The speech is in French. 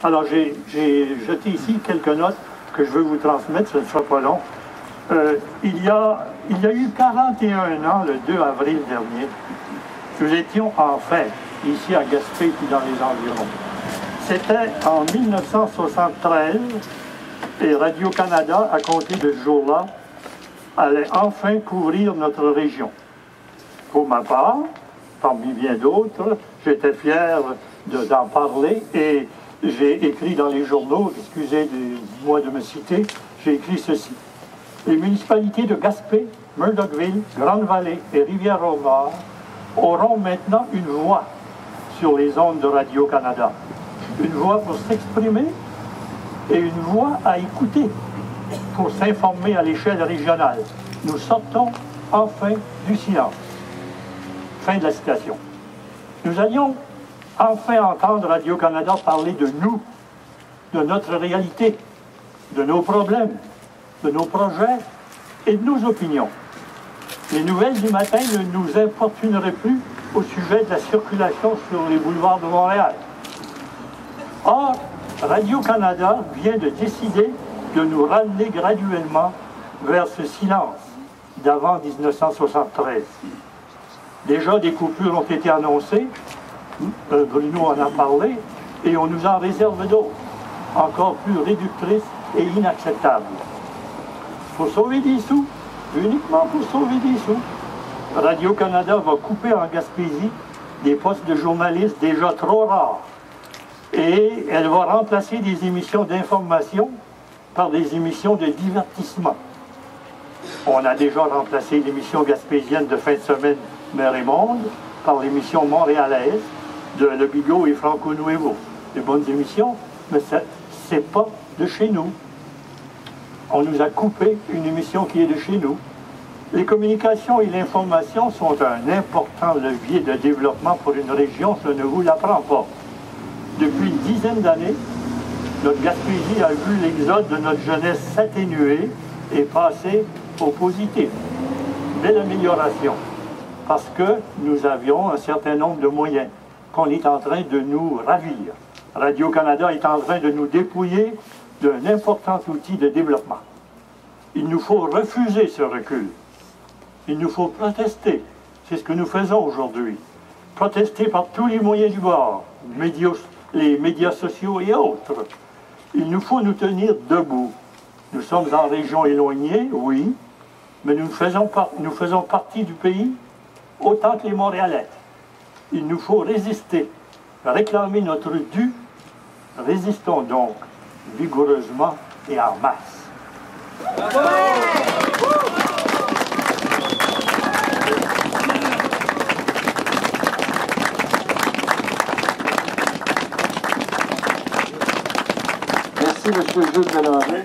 Alors, j'ai jeté ici quelques notes que je veux vous transmettre, ce ne sera pas long. Il y a eu 41 ans, le 2 avril dernier, nous étions enfin ici à Gaspé et dans les environs. C'était en 1973 et Radio-Canada, à compter de ce jour-là, allait enfin couvrir notre région. Pour ma part, parmi bien d'autres, j'étais fier d'en parler et j'ai écrit dans les journaux, excusez-moi de me citer, j'ai écrit ceci. Les municipalités de Gaspé, Murdochville, Grande-Vallée et Rivière-au-Nord auront maintenant une voix sur les ondes de Radio-Canada. Une voix pour s'exprimer et une voix à écouter pour s'informer à l'échelle régionale. Nous sortons enfin du silence. Fin de la citation. Nous allions enfin entendre Radio-Canada parler de nous, de notre réalité, de nos problèmes, de nos projets et de nos opinions. Les nouvelles du matin ne nous importuneraient plus au sujet de la circulation sur les boulevards de Montréal. Or, Radio-Canada vient de décider de nous ramener graduellement vers ce silence d'avant 1973. Déjà, des coupures ont été annoncées, Bruno en a parlé, et on nous en réserve d'autres, encore plus réductrices et inacceptables. Pour sauver des sous, uniquement pour sauver des sous, Radio-Canada va couper en Gaspésie des postes de journalistes déjà trop rares. Et elle va remplacer des émissions d'information par des émissions de divertissement. On a déjà remplacé l'émission gaspésienne de fin de semaine Mer et Monde par l'émission montréalaise de Le Bigot et Franco Nuevo. Des bonnes émissions, mais c'est pas de chez nous. On nous a coupé une émission qui est de chez nous. Les communications et l'information sont un important levier de développement pour une région, je ne vous l'apprends pas. Depuis une dizaine d'années, notre Gaspésie a vu l'exode de notre jeunesse s'atténuer et passer au positif. Belle amélioration, parce que nous avions un certain nombre de moyens qu'on est en train de nous ravir. Radio-Canada est en train de nous dépouiller d'un important outil de développement. Il nous faut refuser ce recul. Il nous faut protester. C'est ce que nous faisons aujourd'hui. Protester par tous les moyens du bord, les médias sociaux et autres. Il nous faut nous tenir debout. Nous sommes en région éloignée, oui, mais nous faisons partie du pays autant que les Montréalais. Il nous faut résister, réclamer notre dû. Résistons donc vigoureusement et en masse. Merci, M. Jules Bélanger.